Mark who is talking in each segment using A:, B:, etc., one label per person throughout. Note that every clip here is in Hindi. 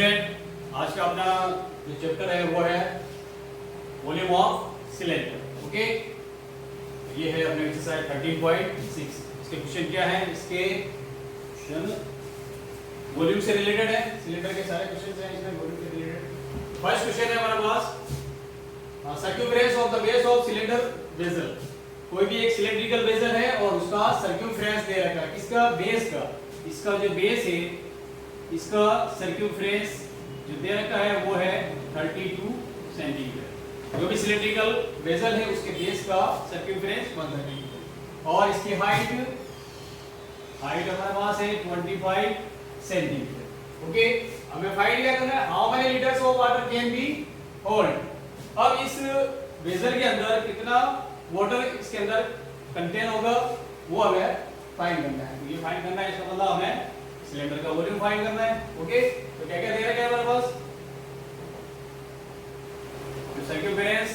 A: स्टूडेंट, आज का अपना जो चैप्टर है वो है वॉल्यूम ऑफ सिलेंडर। ओके, ये है अपने एक्सरसाइज 13.6। इसके क्वेश्चन क्या है? इसके क्वेश्चन वॉल्यूम से रिलेटेड है। सिलेंडर के सारे क्वेश्चन हैं इसमें वॉल्यूम से रिलेटेड। फर्स्ट क्वेश्चन है हमारे पास circumference of the base of cylinder vessel. कोई भी एक सिलेंड्रिकल वेसल है और उसका सर्क्यूम्फरेंस दे रखा है। किसका? बेस का। इसका जो बेस है इसका सर्क्यूम्फरेंस जो दे रखा है वो है 32 सेंटीमीटर। जो भी सिलेंड्रिकल वेसल है उसके बेस का सर्क्यूम्फरेंस 132 और इसकी हाइट हमारे पास है 25 सेंटीमीटर। ओके, हमें फाइंड क्या करना है? How many litres of water can be hold. अब इस वेसल के अंदर कितना वाटर इसके अंदर कंटेन होगा वो हमें फाइंड करना है। तो ये फाइंड करना है, इसका मतलब हमें सिलेंडर का वॉल्यूम फाइंड करना है। ओके, तो क्या क्या दे रखा है हमारे पास? सर्क्यूम्फरेंस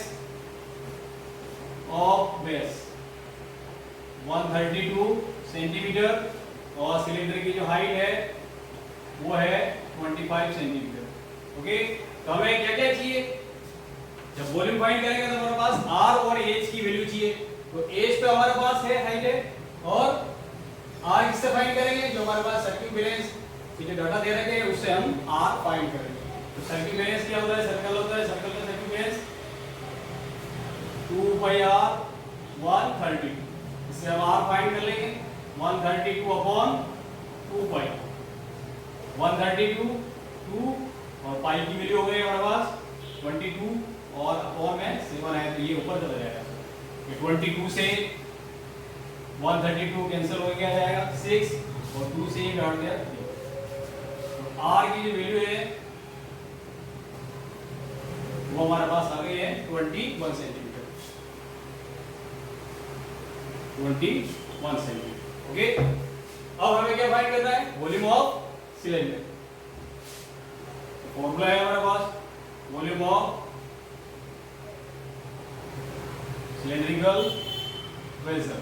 A: ऑफ बेस 132 सेंटीमीटर और सिलेंडर की जो हाइट है वो है 25 सेंटीमीटर। ओके, तो हमें क्या क्या चाहिए? जब वॉल्यूम फाइंड करेंगे तो हमारे पास आर और एच की वैल्यू चाहिए। तो एच तो हमारे पास है, हाइट है, और आर किससे फाइंड करेंगे? जो हमारे पास सर्क्यूम्फरेंस की जो डाटा दे रखे हैं उससे हम आर फाइंड करेंगे। तो सर्क्यूम्फरेंस क्या होता है? सर्कल होता है, सर्कल का सर्क्यूम्फरेंस 2 पाई आर 132। इससे हम आर फाइंड कर लेंगे 132 अपॉन 2 पाई। 132 2 और पाई की वैल्यू हो गई हमारे पास 22 और अपॉन में 7 है तो ये ऊपर चला जाएगा। ये 22 से 132 कैंसिल हो गया जाएगा 6 और 2 से ही काट दिया। तो आर की जो वैल्यू है वो हमारे पास आ गई है 21 सेंटीमीटर। 21 सेंटीमीटर। ओके, अब हमें क्या फाइंड करना है? Volume of cylinder. फॉर्मूला है हमारे पास volume of cylindrical vessel.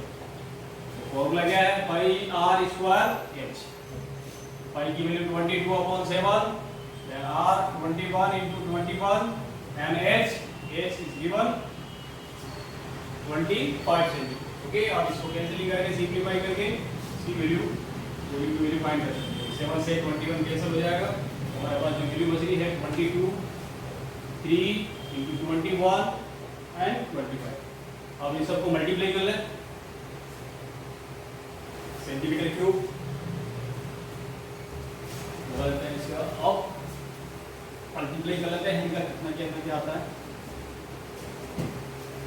A: Formula क्या है? Pi r square h. Pi की value 22 upon 7, then r 21 into 21 and h is given 25 centimetre. Okay, आप इसको कैंसिल करके सिंपलीफाई करके इसकी वैल्यू फाइंड कर सकते हैं। 7 से 21 कैंसिल हो जाएगा। हमारे पास जो वैल्यू बच रही है 22 3 into 21 and 25। अब इन सबको मल्टीप्लाई कर लें सेंटीमीटर क्यूब बदल देते हैं इसका। अब मल्टीप्लाई कर लेते हैं इनका कितना आता है।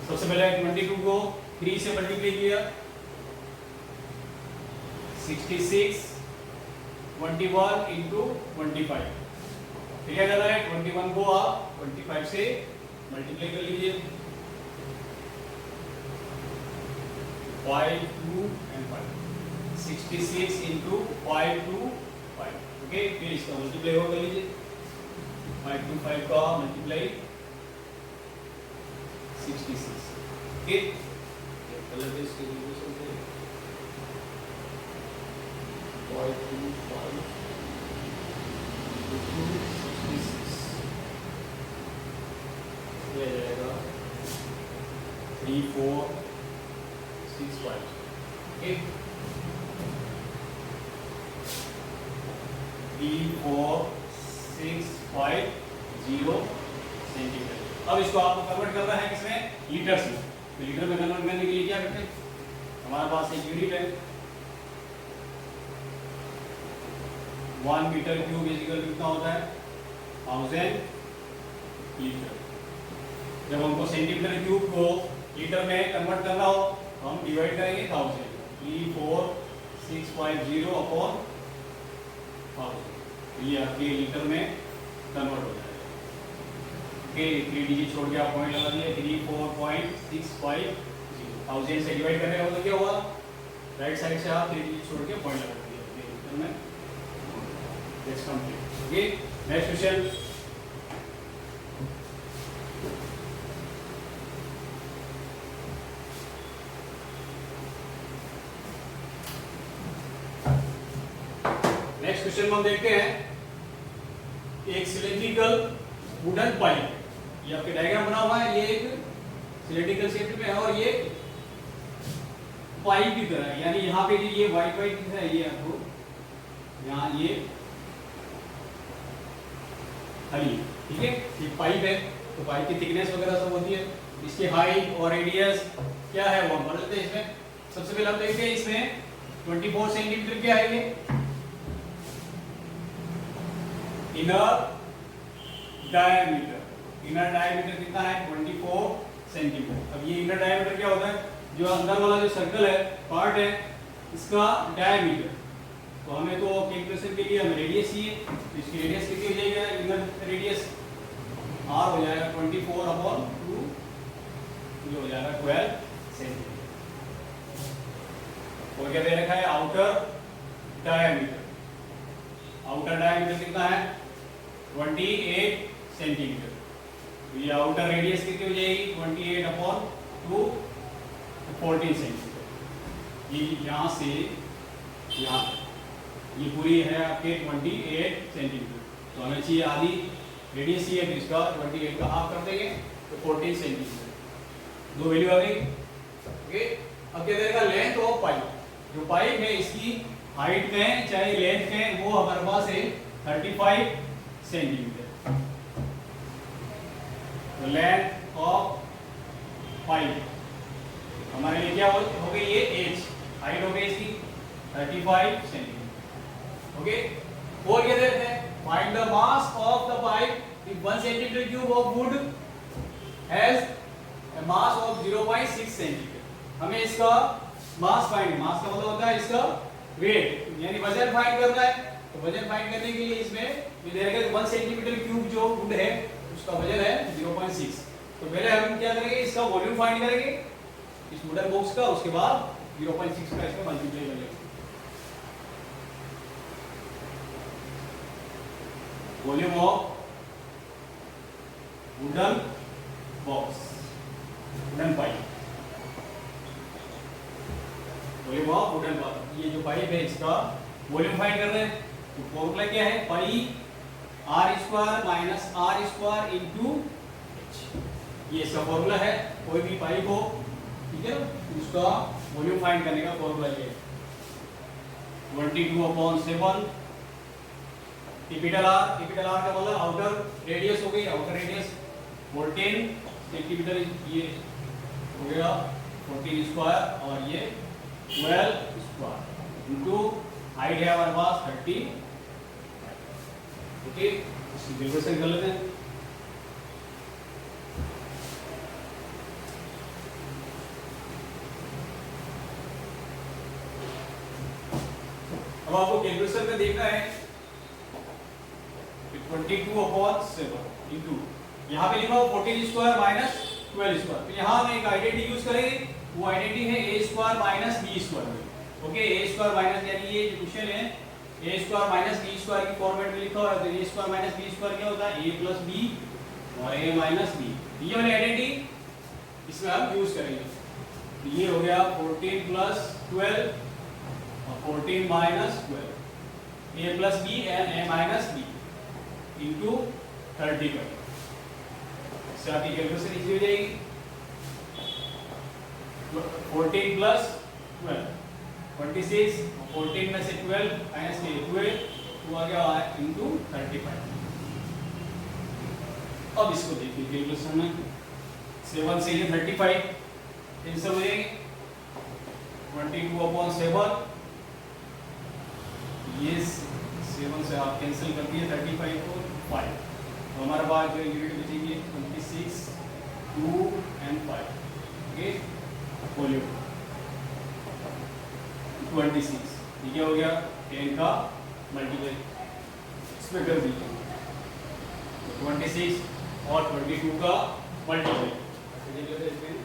A: सबसे पहले 22 को 3 से मल्टीप्लाई किया 66 21 into 25। फिर क्या करना है? 21 को आप 25 से मल्टीप्लाई कर लीजिए 5 2 and 5 66 into 5 to 5। ओके, फिर इसका मल्टीप्लाई और कर लीजिए 5 to 5 का मल्टीप्लाई 66। ओके, कलर पे इसके रिलेशन से 5 to 5 into 66 ये जाएगा 3 4 6 5। Okay, 3 4 6 5 0 centimetre. अब इसको आपको कन्वर्ट करना है किसमें? लीटर्स में। तो लीटर में कन्वर्ट करने के लिए क्या करते हैं? हमारे पास एक यूनिट है 1 मीटर क्यूब इक्वल कितना होता है? 1000 लीटर। जब हमको सेंटीमीटर क्यूब को लीटर में कन्वर्ट करना हो तो हम डिवाइड करेंगे 1000। 3 4 6 5 0 अपॉन 1000। ये आपके लीटर में कन्वर्ट हो जाएगा। ओके, 3 डिजिट छोड़ के आप पॉइंट लगा दिए 34.650। 1000 से डिवाइड करने का मतलब क्या हुआ? राइट साइड से आप 3 डिजिट छोड़ के पॉइंट लगा दिए लीटर में। That's complete. Okay, next question. Next question में हम देखते हैं एक एक सिलेंड्रिकल वुडन पाइप, ये आपके डायग्राम बना हुआ है, ये एक सिलेंड्रिकल शेप में है और ये पाइप की तरह है, यानी यहाँ पे ये वाइट वाइट दिख रहा है, ये आपको यहाँ ये खाली, ठीक है, ये पाइप है, तो पाइप की थिकनेस वगैरह सब होती है, इसकी हाइट और रेडियस क्या है वो हम पढ़ लेते हैं। इसमें सबसे पहले हम देखते हैं इसमें 24 सेंटीमीटर क्या है ये इनर डायमीटर कितना है 24 सेंटीमीटर। अब ये इनर डायमीटर क्या होता है, जो अंदर वाला जो सर्कल है पार्ट है इसका डायमीटर, तो हमें तो कैलकुलेशन के लिए हमें रेडियस चाहिए, तो इसकी रेडियस कितनी हो जाएगी, इनर रेडियस r हो जाएगा 24/2, जो हो जाएगा 12 सेंटीमीटर। और क्या दे रखा है आउटर डायमीटर, आउटर डायमीटर कितना है 28 सेंटीमीटर, तो ये आउटर रेडियस कितनी हो जाएगी 28/2, 14 सेंटीमीटर। ये यहाँ से यहाँ ये पूरी है आपके 28 सेंटीमीटर, तो हमें चाहिए आधी रेडियस चाहिए, तो इसका 28 का हाफ कर देंगे तो 14 सेंटीमीटर, दो वैल्यू आ गई। ओके, अब क्या देगा लेंथ ऑफ पाइप, जो पाइप है इसकी हाइट में चाहे लेंथ में वो हमारे पास है 35 सेंटीमीटर, तो लेंथ ऑफ पाइप हमारे लिए क्या हो गई ये एच, हाइट हो गई इसकी 35 सेंटीमीटर। ओके, और क्या देते हैं find the mass of the pipe if 1 centimetre cube of would has a mass of 0.6 centimetre. हमें इसका मास फाइंड, मास का मतलब होता है इसका वेट, यानी वजन फाइंड करना है, तो वजन फाइंड करने के लिए इसमें ये दे रखा है 1 सेंटीमीटर क्यूब जो वुड है उसका वजन है 0.6, तो पहले हम क्या करेंगे इसका वॉल्यूम फाइंड करेंगे इस वुडन बॉक्स का, उसके बाद 0.6 का इसमें मल्टीप्लाई करेंगे। Volume of wooden box, wooden pipe, volume of wooden pipe, ये जो पाइप है इसका वॉल्यूम फाइंड कर रहे हैं, तो फॉर्मूला क्या है पाई r² minus r² into h, ये इसका फॉर्मूला है, कोई भी पाइप हो, ठीक है, उसका वॉल्यूम फाइंड करने का फॉर्मूला ये 22/7 कैपिटल R का मतलब आउटर रेडियस हो गई, आउटर रेडियस 14 सेंटीमीटर, ये हो गया 14 स्क्वायर और ये 12 स्क्वायर इनटू हाइट है हमारे पास 30। ओके, इसकी कैलकुलेशन कर लेते हैं। अब आपको कैलकुलेशन में देखना है 22/7 इंटू यहाँ पे लिखा हो 14 स्क्वायर माइनस 12 स्क्वायर, तो यहाँ हम एक आइडेंटिटी यूज करेंगे, वो आइडेंटिटी है a square minus b square. Okay, a square minus यानी ये क्वेश्चन है a square minus b square की फॉर्मेट में लिखा हुआ है, तो a square minus b square क्या होता है a प्लस b और a माइनस b, ये वाली आइडेंटिटी इसमें हम यूज करेंगे। तो ये हो गया 14 प्लस 12 और 14 minus 12, a plus b and a minus b into 30 पर, इससे आपकी कैलकुलेशन इजी हो जाएगी। 14 प्लस 12 26, 14 में से 12 माइनस 12 तो आ गया इंटू 35। अब इसको देखिए कैलकुलेशन में 7 से ये 35 कैंसिल हो जाएंगे, 22/7 ये 7 से आप कैंसिल कर दिए 35 को 5, तो हमारे पास जो यूनिट बचेगी 26, 2 एंड 5। ओके, वॉल्यूम 26, ये क्या हो गया 10 का मल्टीप्लाई इसमें कर दीजिए, 26 और 22 का मल्टीप्लाई 22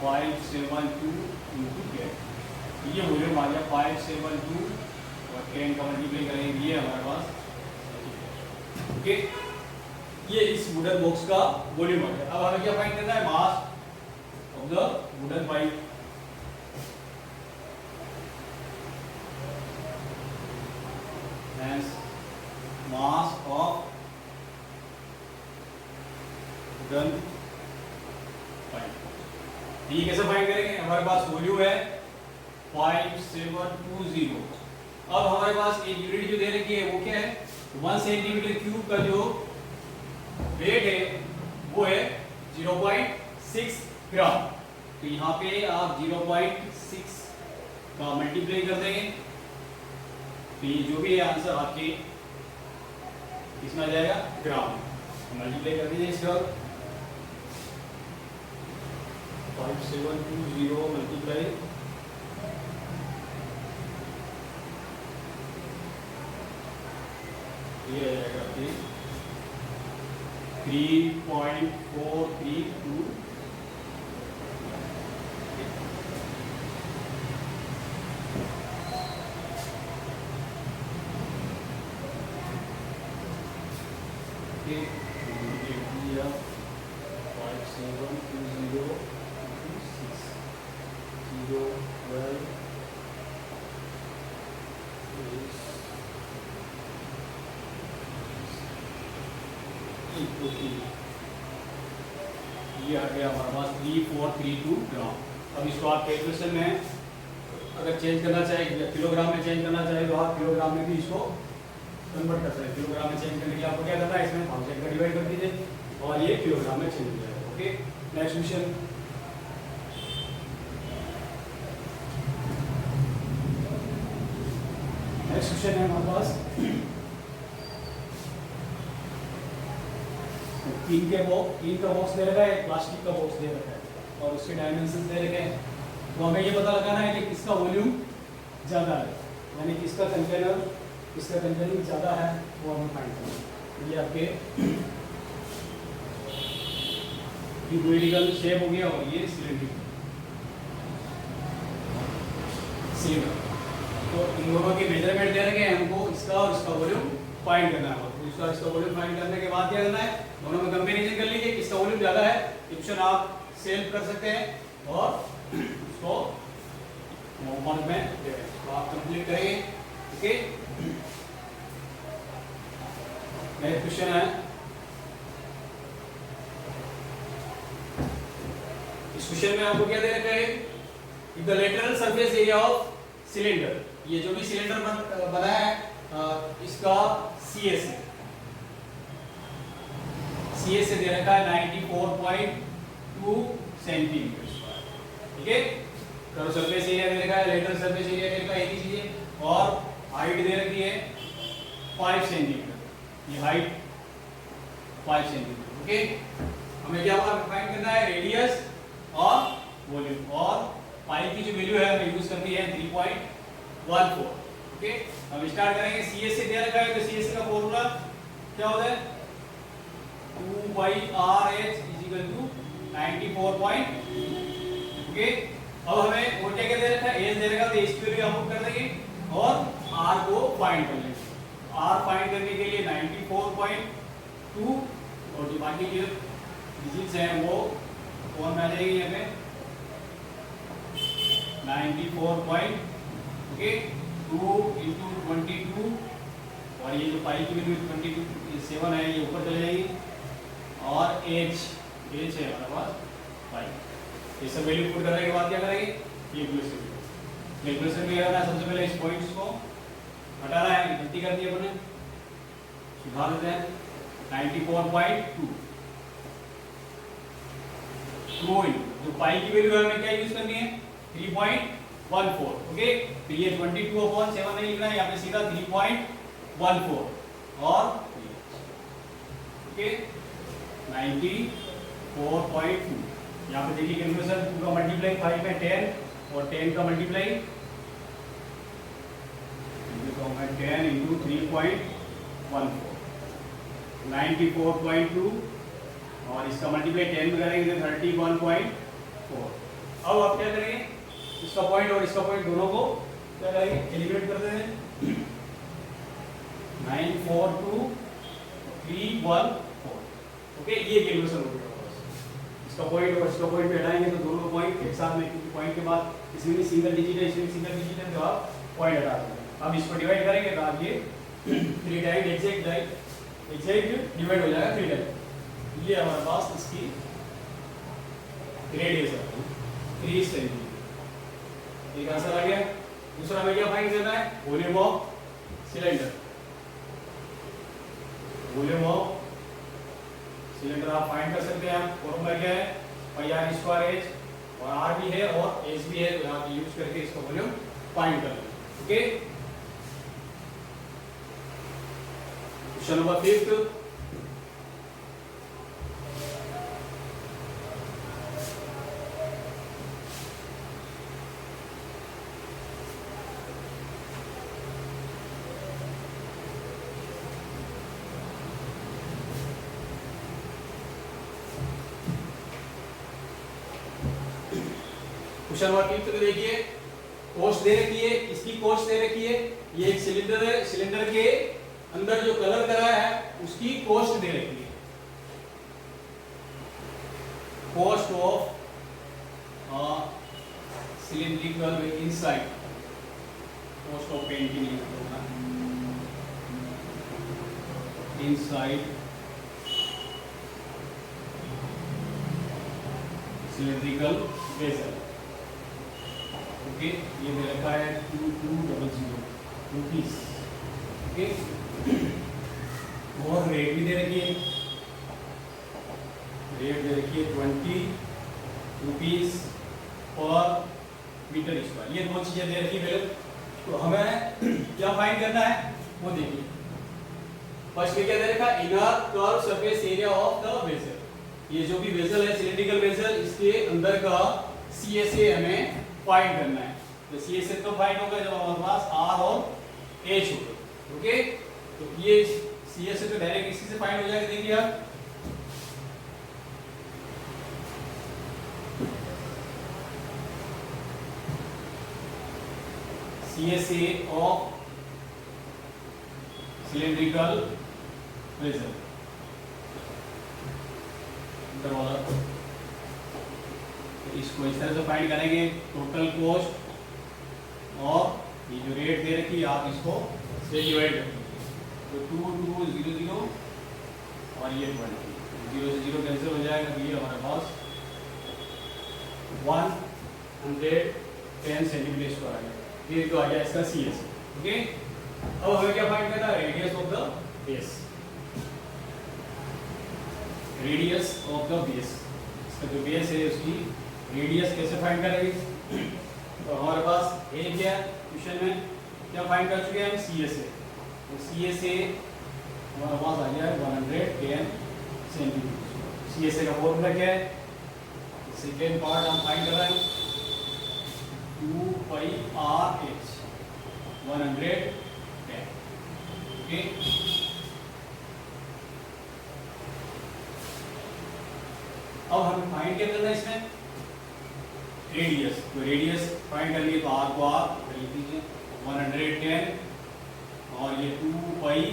A: 572 इंटू 10, ये वॉल्यूम आ गया 572 और 10 का मल्टीप्लाई करेंगे ये हमारे पास। ओके, ये इस वुडन बॉक्स का वॉल्यूम आ गया। अब हमें क्या फाइंड करना है, mass of the wooden pipe. Hence mass of wooden pipe। ये कैसे फाइंड करेंगे, हमारे पास वॉल्यूम है 5720। अब हमारे पास एक यूनिट जो दे रखी है वो क्या है, 1 सेंटीमीटर क्यूब का जो वेट है वो है 0.6 ग्राम। तो यहाँ पे आप 0.6 का मल्टीप्लाई कर देंगे, तो ये जो भी है आंसर आपके इसमें आ जाएगा ग्राम। मल्टीप्लाई कर दीजिए इसका, 5720 मल्टीप्लाई ये आ जाएगा आपके 3.432। ये आ गया हमारे पास 3432 ग्राम। अब इसको आप कैलकुलेशन में अगर चेंज करना चाहे, किलोग्राम में चेंज करना चाहे तो आप किलोग्राम में भी इसको कन्वर्ट कर सकते हैं। किलोग्राम में चेंज करने के लिए आपको क्या करना है, इसमें 1000 का डिवाइड कर दीजिए और ये किलोग्राम में चेंज हो जाएगा। Okay, next question. Next question है हमारे पास तीन का बॉक्स दे रखा है, प्लास्टिक का बॉक्स दे रखा है और उसके डायमेंशन दे रखे हैं। तो हमें ये पता लगाना है कि किसका वॉल्यूम ज़्यादा है, यानी किसका कंटेनर ज़्यादा है, वो हमें फाइंड करना है। ये आपके क्यूबोइडल शेप हो गया और ये सिलेंडर। तो इन दोनों के मेजरमेंट दे रखे हैं हमको, इसका और इसका वॉल्यूम फाइंड करना है। इसका वॉल्यूम फाइंड करने के बाद क्या करना है, दोनों में कंपैरिजन कर लीजिए, किसका वॉल्यूम ज़्यादा है। ऑप्शन आप सेव कर सकते हैं और उसको होमवर्क में तो आप कंप्लीट करेंगे। ओके, नेक्स्ट क्वेश्चन है, इस क्वेश्चन में आपको क्या दे रखा है, the lateral surface area of cylinder. ये जो भी सिलेंडर बना है इसका CS से दे रखा है 94.2 सेंटीमीटर स्क्वायर। ठीक है, कर्व सरफेस एरिया दे रखा है, लेटरल सरफेस एरिया दे रखा है, एक ही चीज है, और हाइट दे रखी है 5 सेंटीमीटर। ये हाइट 5 सेंटीमीटर। ओके, हमें क्या फाइंड करना है, रेडियस और वॉल्यूम, और पाइप की जो वैल्यू है हमें यूज करनी है 3.14। ओके, हम स्टार्ट करेंगे, CS से दे रखा है तो CS का फॉर्मूला क्या होता है, 2/RH = 94. ओके, अब हमें वो क्या दे रखा है, एज दे रखा है तो एज की वैल्यू हम पुट कर देंगे और R को फाइंड कर लेंगे। R फाइंड करने के लिए 94.2 और जो बाकी के डिजिट्स हैं वो कौन में आ जाएगी, यहाँ पे 94. ओके, 2 × 22 और ये जो पाई की वैल्यू 27 है ये ऊपर चले जाएगी और एच है हमारे पास 5। ये सब वैल्यू पुट करने के बाद क्या करेंगे, कैलकुलेशन में करना है। सबसे पहले इस पॉइंट्स को हटाना है, गलती कर दी अपने, सुधार देते हैं। 94.2 जो पाई की वैल्यू है हमें क्या यूज करनी है, 3.14। ओके, तो ये 22/7 नहीं लिखना है, यहाँ पे सीधा 3.14 और ओके 94.2। यहाँ पे देखिए कैलकुलेशन, 2 का मल्टीप्लाई 5 में 10 और 10 का मल्टीप्लाई 10 × 3.14 94.2 और इसका मल्टीप्लाई 10 में करेंगे 31.4। अब आप क्या करेंगे, इसका पॉइंट और इसका पॉइंट दोनों को क्या करेंगे, एलिमिनेट कर देंगे। 942 314 ओके, ये कैलकुलेशन हो गया। इसका पॉइंट और इसका पॉइंट पे हटाएंगे तो दोनों पॉइंट एक साथ में, क्योंकि पॉइंट के बाद इसमें भी सिंगल डिजिट है, इसमें सिंगल डिजिट है, तो आप पॉइंट हटा देंगे। अब इसको डिवाइड करेंगे तो आप ये 3 टाइम एग्जैक्ट डिवाइड हो जाएगा 3 टाइम। ये हमारे पास इसकी रेडियस है 3 सेंटीमीटर। एक आंसर आ गया। दूसरा हमें क्या फाइंड करना है? Volume of cylinder. Volume of cylinder आप फाइंड कर सकते हैं। फॉर्मूला क्या है? पाई आर स्क्वायर एच, और आर भी है और एच भी है, तो आप यूज करके इसका वॉल्यूम फाइंड कर लेंगे। Okay, question number 5। Question number 5 को देखिए, कॉस्ट दे रखी है, इसकी कॉस्ट दे रखी है। ये एक सिलेंडर है, सिलेंडर के अंदर जो कलर करा है उसकी कॉस्ट दे रखी है। Cost of cylindrical inside, cost of painting inside cylindrical vessel. Okay, ये दे रखा है 2200 रुपीस। ओके, और रेट भी दे रखी है, रेट दे रखी है 20 रुपीस पर मीटर स्क्वायर। ये दो चीजें दे रखी है। तो हमें क्या फाइंड करना है वो देखिए। फर्स्ट में क्या दे रखा है? Inner curve surface area of the vessel. ये जो भी वेसल है सिलिंड्रिकल वेसल, इसके अंदर का CSA हमें फाइंड करना है। तो CSA तो फाइंड होगा जब हमारे पास R और H होगा। ओके, तो ये CSA तो डायरेक्ट इसी से फाइंड हो जाएगा। देखिए आप, CSA ऑफ सिलिंड्रिकल वेसल वाला, तो इसको इस तरह से फाइंड करेंगे। टोटल कॉस्ट और ये जो रेट दे रखी है आप इसको से डिवाइड करेंगे। तो 2200 और ये 20, 0 से 0 कैंसिल हो जाएगा। तो ये हमारे पास 110 सेंटीमीटर स्क्वायर आ गया। ये तो आ गया इसका CSA। ओके, अब हमें क्या फाइंड करना है? Radius of the base. Radius of the base, इसका जो बेस है उसकी रेडियस कैसे फाइंड करेंगे? तो हमारे पास ए क्या क्वेश्चन में क्या फाइंड कर चुके हैं? CSA। तो CSA हमारे पास आ गया 110 सेंटीमीटर। CSA का फॉर्मूला क्या है? सेकेंड पार्ट हम फाइंड कर रहे हैं 2 पाई RH 110। ओके, अब हमें फाइंड क्या करना है इसमें? रेडियस। तो रेडियस फाइंड करनी है तो R को आप लिख लीजिए 110 और ये 2 पाई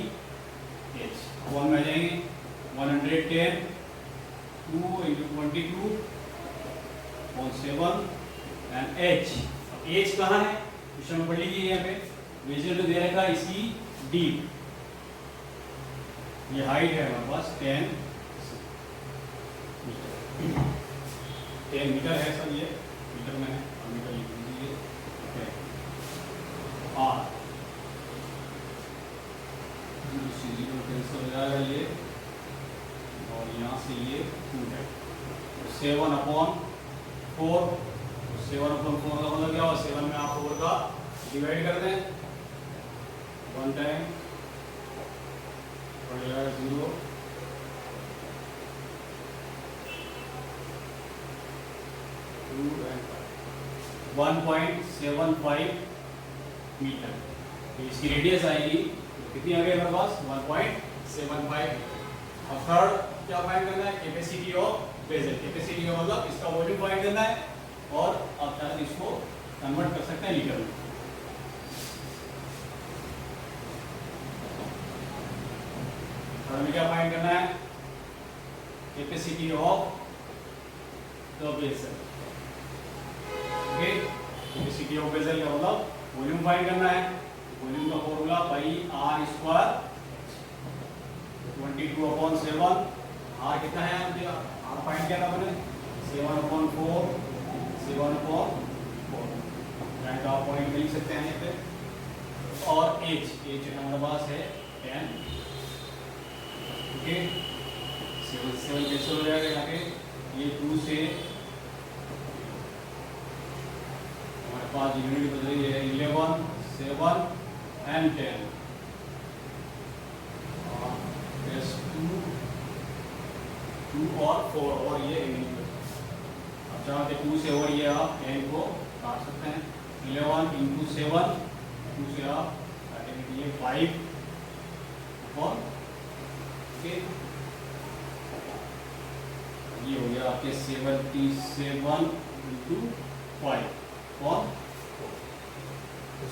A: H। वन में आ जाएंगे 110 2 into 22 और 7 एंड H। H कहाँ है? क्वेश्चन में पढ़ लीजिए। यहाँ पे वेसल जो दे रखा है इसकी डीप, ये हाइट है हमारे पास 10 मीटर है सर। ये मीटर में है, मीटर लिख दीजिए। R 0 कैंसिल हो जाएगा ये, और यहाँ से ये 2 है। तो 7/4, 7/4 का मतलब क्या होगा? 7 में आप 4 का डिवाइड कर दें, 1 टाइम हो जाएगा 0, 2 and 1.75 मीटर। तो इसकी रेडियस आएगी कितनी आ गई हमारे पास? 1.75। और थर्ड क्या फाइंड करना है? Capacity of vessel. कैपेसिटी का मतलब इसका वॉल्यूम फाइंड करना है, और आप चाहे इसको कन्वर्ट कर सकते हैं लीटर में। हमें क्या फाइंड करना है? Capacity of the vessel. Okay, capacity of vessel का मतलब वॉल्यूम फाइंड करना है। वॉल्यूम का formula pi r square 22/7। R कितना है, आर फाइंड किया था मैंने 7/4, 7/4 तो आप पॉइंट में लिख सकते हैं यहाँ पे। और एच हमारे पास है 10। ओके, 7 कैसे हो जाएगा यहाँ पे, ये 2 से हमारे पास यूनिट बदल रही है 11, 7 and 10 और 2 और 4 और ये यूनिट। अब चाहते 2 से और ये आप 10 को काट सकते हैं। 11 इंटू 7, 2 से आप काटेंगे तो ये 5 और ये हो गया आपके 77 इंटू 5 और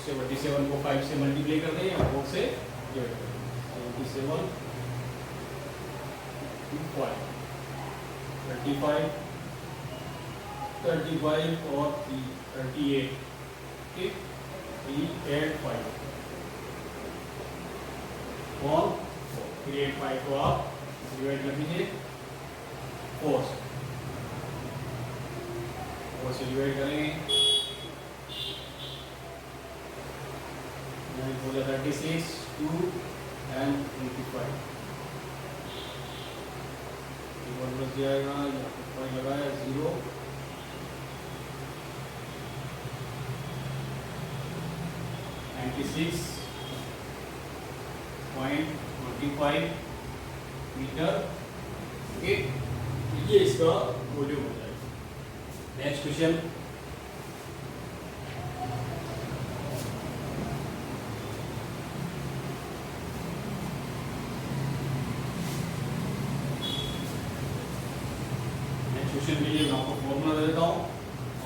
A: 77 को 5 से मल्टीप्लाई कर देंगे और 4 से डिवाइड कर देंगे। 77 5 35 और 38, ठीक, 385 और 385 को आप डिवाइड कर दीजिए 4 से डिवाइड करेंगे हो जाए 36, 2 and 85। बच जाएगा, यहाँ पे पॉइंट लगाया 0, 96.25 मीटर। ओके, ये इसका वॉल्यूम हो जाएगा। नेक्स्ट क्वेश्चन, क्वेश्चन के लिए मैं आपको फॉर्मूला दे देता हूँ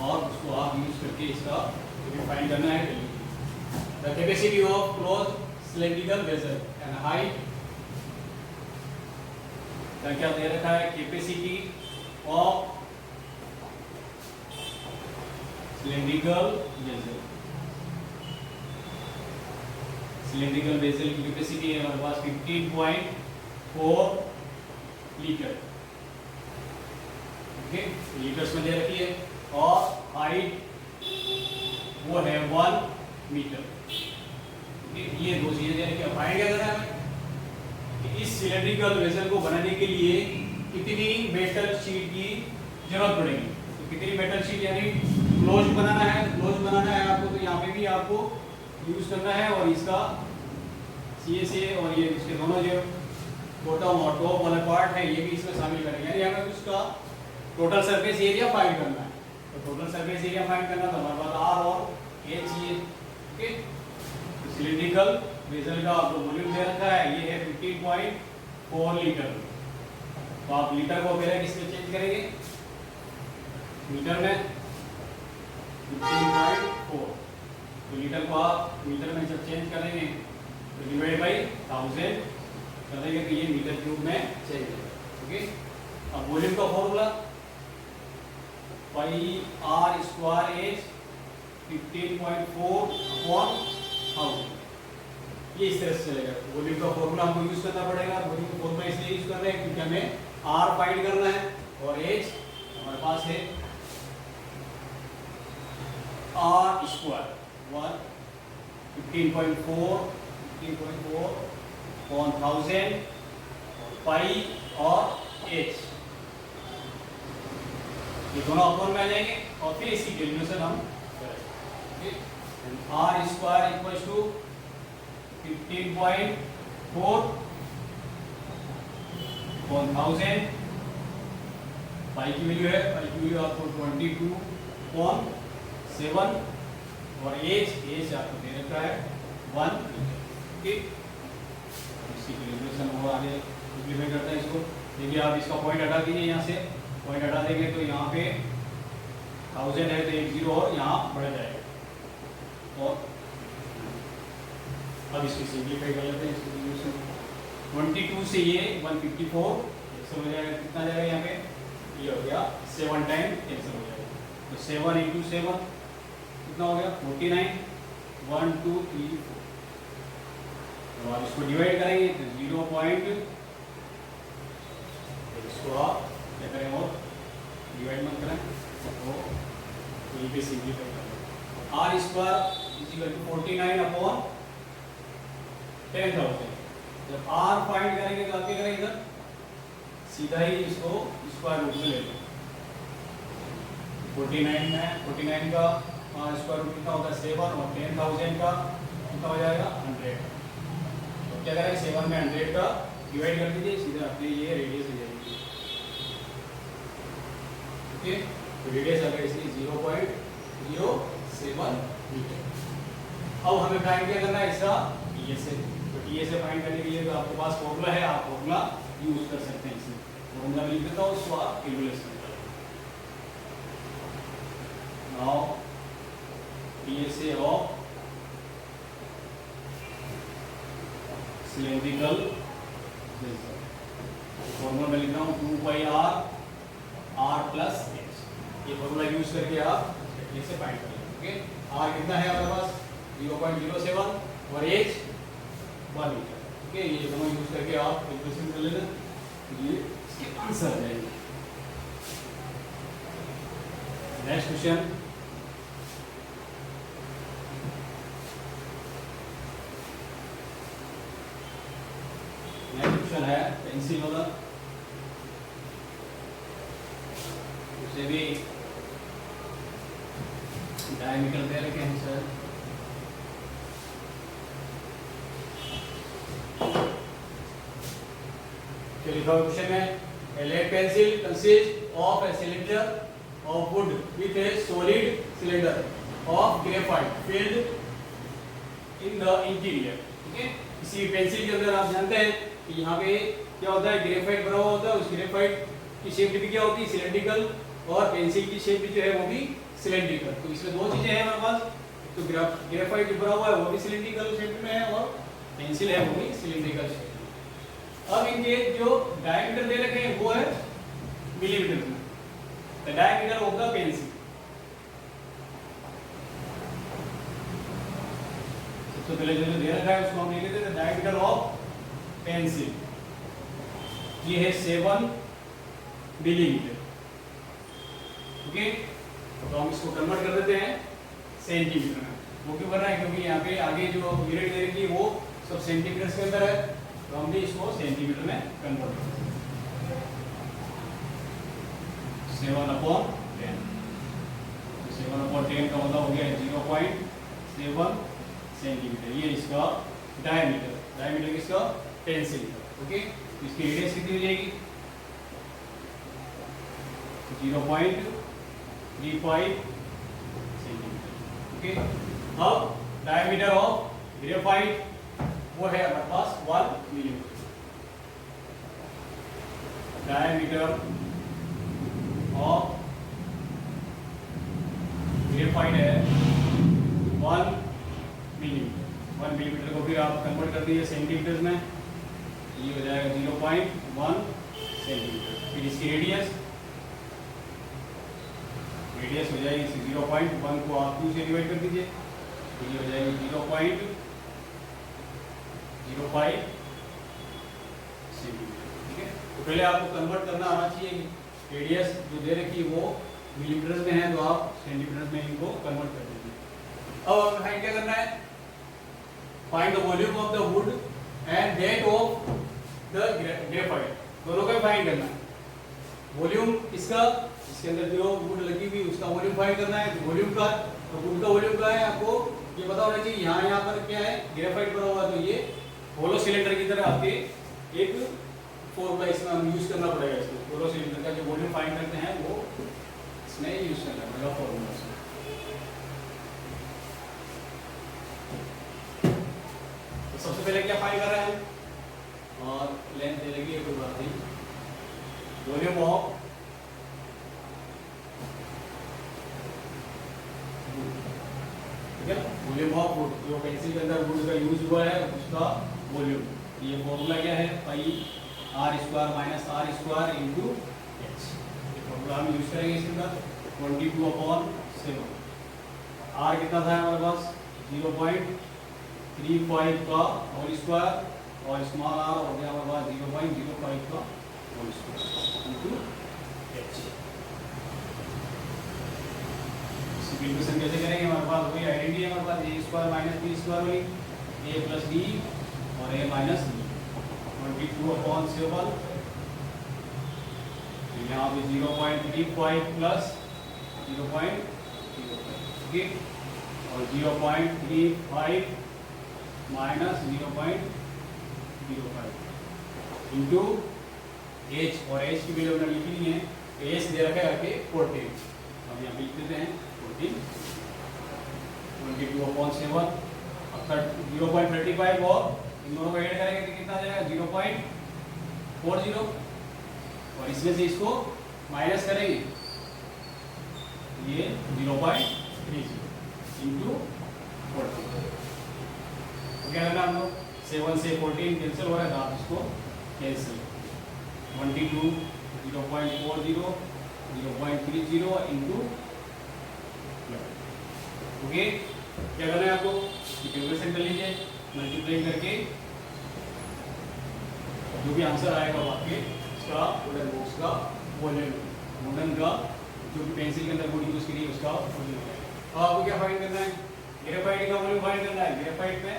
A: और उसको आप यूज करके इसका फाइंड करना है। The capacity of close cylindrical vessel and height, क्या दे रखा है, capacity of cylindrical vessel. Cylindrical vessel की कैपेसिटी है हमारे पास 15.4 लीटर। लीटर्स में दे रखी है और हाइट वो है 1 मीटर। ये दो चीजें दे रखी है। फाइंड क्या करना है हमें कि इस सिलेंड्रिकल वेसल को बनाने के लिए कितनी मेटल शीट की जरूरत पड़ेगी। तो कितनी मेटल शीट, यानी क्लोज बनाना है, क्लोज बनाना है आपको, तो यहाँ पे भी आपको यूज करना है और इसका CSA और ये इसके दोनों जो बॉटम और टॉप वाला पार्ट है ये भी इसमें शामिल करेंगे। यानी हमें उसका टोटल सरफेस एरिया फाइंड करना है। तो टोटल सरफेस एरिया फाइंड करना तो हमारे पास R और H चाहिए। ओके, तो सिलिंड्रिकल वेसल का आपको वॉल्यूम दे रखा है, ये है 15.4 लीटर। तो आप लीटर को पहले किसमें चेंज करेंगे, मीटर में 15.4। तो लीटर को आप मीटर में जब चेंज करेंगे तो डिवाइड बाई 1000 कर देंगे तो ये मीटर क्यूब में चेंज होगा। ओके, अब वॉल्यूम का formula pi r square h 15.4/1000, ये इस तरह से चलेगा। वॉल्यूम का फॉर्मूला हमको यूज करना पड़ेगा। वॉल्यूम का फॉर्मूला इसलिए यूज कर रहे हैं क्योंकि हमें आर फाइंड करना है और एच हमारे पास है आर स्क्वायर 15.4/1000 पाई और एच, ये दोनों अपॉन में आ जाएंगे और फिर इसकी कैलकुलेशन हम करेंगे। आर स्क्वायर इक्वल टू 15.4/1000, पाई की वैल्यू है, पाई की वैल्यू आपको 22.7 और एच आपको दे रखा है 1 मीटर। ठीक, इसकी कैलकुलेशन वो आगे इम्प्लीमेंट करते हैं इसको। देखिए आप इसका पॉइंट हटा दीजिए, यहाँ से पॉइंट हटा देंगे तो यहाँ पे 1000 है तो 1 0 और यहाँ बढ़ जाएगा। और अब इसकी सिंप्लीफाई कर लेते हैं। 22 से ये 154 कैंसिल हो जाएगा, कितना जाएगा यहाँ पे, ये हो गया 7 टाइम कैंसिल हो जाएगा। तो 7 इंटू 7 कितना हो गया 49, 1 2 3 4। तो आप इसको डिवाइड करेंगे तो 0 पॉइंट, इसको आप क्या करें और डिवाइड मत करें तो ये भी सिंपलीफाई करें। R square equal to 49 upon 10,000। जब आर फाइंड करेंगे तो आप क्या करेंगे इधर सीधा ही इसको स्क्वायर रूट में ले लो। 49 में 49 का स्क्वायर रूट कितना होता है 7 और 10,000 का कितना हो जाएगा 100। तो क्या करेंगे 7 में 100 का डिवाइड कर दीजिए, सीधा अपने ये रेडियस हो जाएगी। ओके, तो रेडियस आ गया इसकी 0.07 मीटर। अब हमें फाइंड क्या करना है इसका टीएसए। तो टीएसए फाइंड करने के लिए तो आपके पास फॉर्मूला है, आप फॉर्मूला यूज कर सकते हैं। इसमें फॉर्मूला लिख देता हूँ, उसको आप कैलकुलेशन करें। Now TSA of cylindrical formula में लिख रहा हूँ 2 पाई आर प्लस एच। ये फॉर्मूला यूज करके आप इसे फाइंड करेंगे। ओके, आर कितना है हमारे पास 0.07 और एच 1 मीटर। ओके, ये दोनों यूज करके आप कैलकुलेशन कर लेना, ये इसके आंसर आ जाएंगे। नेक्स्ट क्वेश्चन, है पेंसिल वाला, उसे भी डायमीटर दे रखे हैं सर। लिखा हुआ क्वेश्चन है a lead pencil consists of a cylinder of wood with a solid cylinder of graphite filled in the interior। ठीक है, इसी पेंसिल के अंदर आप जानते हैं कि यहाँ पे क्या होता है ग्रेफाइट भरा हुआ होता है। उस ग्रेफाइट की शेप भी क्या होती है सिलेंड्रिकल, और पेंसिल की शेप भी जो है वो भी सिलेंड्रिकल। तो इसमें दो चीजें हैं हमारे पास, तो ग्रेफाइट जो भरा हुआ है वो भी सिलेंड्रिकल शेप में है और पेंसिल है वो भी सिलेंड्रिकल शेप में। अब इनके जो डायमीटर दे रखे हैं वो है मिलीमीटर में। The diameter of the pencil, सबसे पहले जो दे रखा है उसको हम लिख लेते हैं डायमीटर ऑफ पेंसिल, ये है 7 मिलीमीटर। ओके, तो हम इसको कन्वर्ट कर देते हैं सेंटीमीटर में। वो क्यों कर रहा है, क्योंकि यहाँ पे आगे जो यूनिट दे रखी है वो सब सेंटीमीटर के अंदर है, तो हम भी इसको सेंटीमीटर में कन्वर्ट कर देते हैं। 7/10, 7/10 का मतलब हो गया 0.7 सेंटीमीटर। ये इसका डायमीटर, डायमीटर किसका पेंसिल का। ओके, इसकी रेडियस कितनी हो जाएगी 0.35 सेंटीमीटर। ओके, अब डायमीटर ऑफ ग्रेफाइट वो है हमारे पास 1 मिलीमीटर। डायमीटर ऑफ ग्रेफाइट है 1 मिलीमीटर। 1 मिलीमीटर को फिर आप कन्वर्ट कर दीजिए सेंटीमीटर में, ये हो जाएगा 0.1 सेंटीमीटर। फिर इसकी रेडियस हो जाएगी 0.1 को आप 2 से डिवाइड कर दीजिए, तो ये हो जाएगी 0.05 सेंटीमीटर। ठीक है, तो पहले आपको कन्वर्ट करना आना चाहिए, रेडियस जो दे रखी है वो मिलीमीटर में है तो आप सेंटीमीटर में इनको कन्वर्ट कर दीजिए। अब हमें फाइंड क्या करना है, find the volume of the wood and that of the graphite, दोनों का फाइंड करना है। वॉल्यूम इसका, इसके अंदर जो वुड लगी हुई उसका वॉल्यूम फाइंड करना है। वॉल्यूम का, तो वुड का वॉल्यूम क्या है आपको ये पता होना चाहिए। यहाँ पर क्या है ग्रेफाइट बना हुआ, तो ये होलो सिलेंडर की तरह आपके एक फॉर्मूला इसमें हम यूज करना पड़ेगा। इसमें होलो सिलेंडर का जो वॉल्यूम फाइंड करते हैं वो इसमें यूज करना पड़ेगा फॉर्मूला। तो सबसे पहले क्या फाइंड कर रहे हैं, और लेंथ दे लगी है कोई बात नहीं, volume of volume of would, जो पेंसिल के अंदर वुड का यूज हुआ है उसका वॉल्यूम। ये फॉर्मूला क्या है, pi r square minus r square into h. Formula हम यूज करेंगे इसके अंदर 22/7। आर कितना था हमारे पास 0.35 का होल स्क्वायर और स्मॉल आर हो गया हमारे पास 0.05 का whole square into h. Simplification कैसे करेंगे, हमारे पास वही आइडेंटिटी है हमारे पास a square minus b square वाली, ए प्लस डी और ए माइनस डी 22/7। यहाँ पे 0.35 प्लस 0.05 ठीक, और 0.35 माइनस 0.05 इंटू एच, और एच की वैल्यू हमने लिखी नहीं है, एच दे रखा है आके 14। अब यहाँ पे लिख देते हैं 14 22/7। अब 0.35 और इन दोनों को ऐड करेंगे तो कितना आ जाएगा 0.40, और इसमें से इसको माइनस करेंगे ये 0.30 इंटू 14। तो क्या करना हम लोग 7 से 14 कैंसिल हो रहा है तो आप इसको कैंसिल 22 0.40 0.30 इंटू। ओके, क्या करना है आपको कैलकुलेशन कर लीजिए, मल्टीप्लाई करके जो भी आंसर आएगा वो आपके उसका वुडन बॉक्स का वॉल्यूम, वुडन का जो भी पेंसिल के अंदर बॉडी यूज करिए उसका वॉल्यूम है। अब आपको क्या फाइंड करना है, ग्रेफाइट का वॉल्यूम फाइंड करना है। ग्रेफाइट में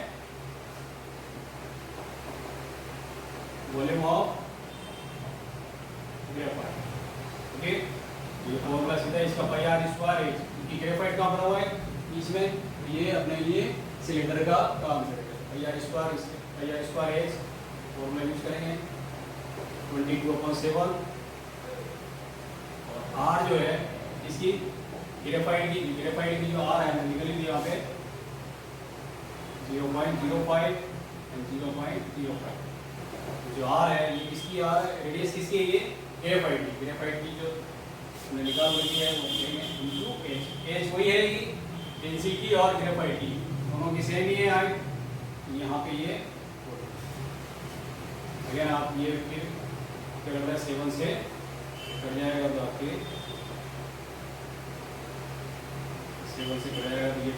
A: वॉल्यूम ऑफ ग्रेफाइट, ओके, ये फॉर्मूला सीधा इसका पाई आर स्क्वायर है, क्योंकि ग्रेफाइट कहाँ बना हुआ है इसमें, ये अपने लिए सिलेंडर का काम करेगा। Pi r square h formula use करेंगे 22/7, और आर जो है इसकी ग्रेफाइट की जो आर है निकली थी यहाँ पे 0.05 एंड 0.05। जो आर है ये किसकी आर है, रेडियस किसकी है, ये ग्रेफाइट की जो हमने निकाल रखी है वो इंटू एच। एच वही है कि पेंसिल की और ग्रेफाइट की दोनों की सेम ही है। आगे यहाँ पे ये अगर आप ये फिर क्या करना है 7 से कर जाएगा तो आपके 7 से कर जाएगा तो ये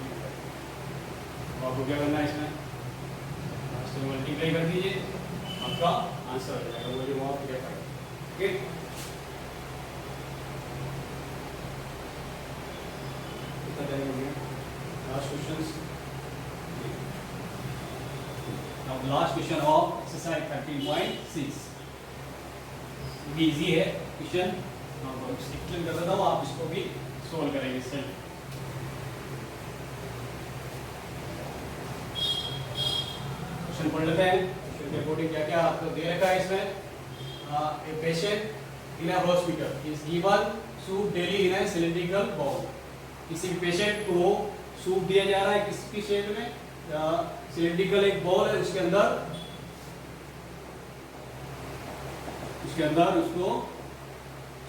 A: आपको क्या करना है इसमें मल्टीप्लाई कर दीजिए, आपका आंसर आ जाएगा वो जो आप graphite. Okay, last question. Now the last question of exercise 13.6 भी इजी है क्वेश्चन, एक्सप्लेन कर देता हूँ, आप इसको भी सोल्व करेंगे सेल्फ। क्वेश्चन पढ़ लेते हैं। क्वेश्चन के अकॉर्डिंग क्या क्या आपको दे रखा है इसमें। A patient in a hospital is given soup daily in a cylindrical bowl. किसी भी पेशेंट को सूप दिया जा रहा है किसकी शेप में, सिलिंड्रिकल एक बॉल है, उसके अंदर उसको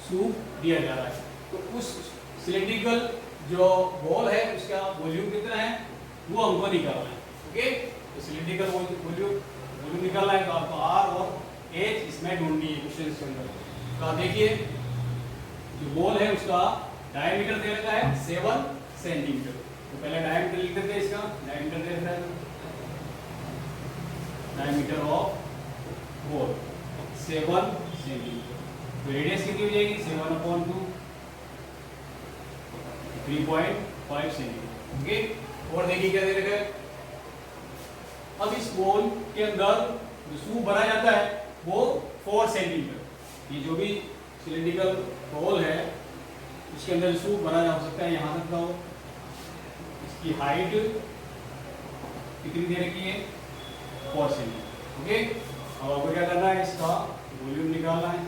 A: सूप दिया जा रहा है। तो उस सिलिंड्रिकल जो बॉल है उसका वॉल्यूम कितना है वो हमको निकालना है। ओके, तो सिलिंड्रिकल वॉल्यूम निकालना है तो आपको आर और एच इसमें ढूंढनी है क्वेश्चन के अंदर। तो आप देखिए जो बॉल है उसका डायमीटर दे रखा है 7 सेंटीमीटर। तो पहले डायमीटर लिख देते हैं, इसका डायमीटर दे रखा है, डायमीटर ऑफ बॉल 7 सेंटीमीटर। तो रेडियस कितनी हो जाएगी 7/2 3.5 सेंटीमीटर। ओके, और देखिए क्या दे रखा है। अब इस बॉल के अंदर जो सूप भरा जाता है वो 4 सेंटीमीटर। ये जो भी सिलिंड्रिकल बॉल है उसके अंदर सूप भरा जा सकता है यहाँ तक का हो। इसकी हाइट कितनी दे रखी है 4 सेंटीमीटर। ओके, अब आपको क्या करना है, इसका वॉल्यूम निकालना है।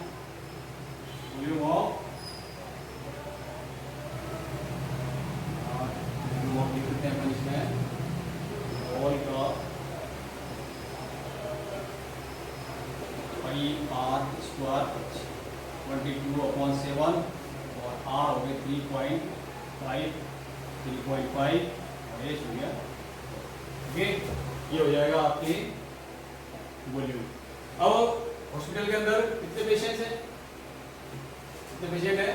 A: वॉल्यूम ऑफ लिख देते हैं अपन इसमें बॉल का पाई आर स्क्वायर 22/7 और आर हो गया 3.5 और एच हो गया। ओके, ये हो जाएगा आपके वॉल्यूम। अब हॉस्पिटल के अंदर कितने पेशेंट्स हैं, कितने पेशेंट है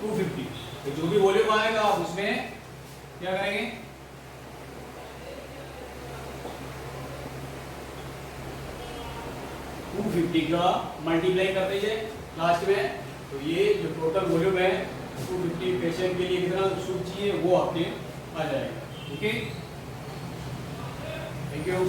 A: 250। तो जो भी वॉल्यूम आएगा आप उसमें क्या करेंगे, का मल्टीप्लाई कर दीजिए लास्ट में। तो ये जो टोटल वॉल्यूम है 250 पेशेंट के लिए कितना सूट चाहिए वो आपके आ जाएगा। Okay, thank you.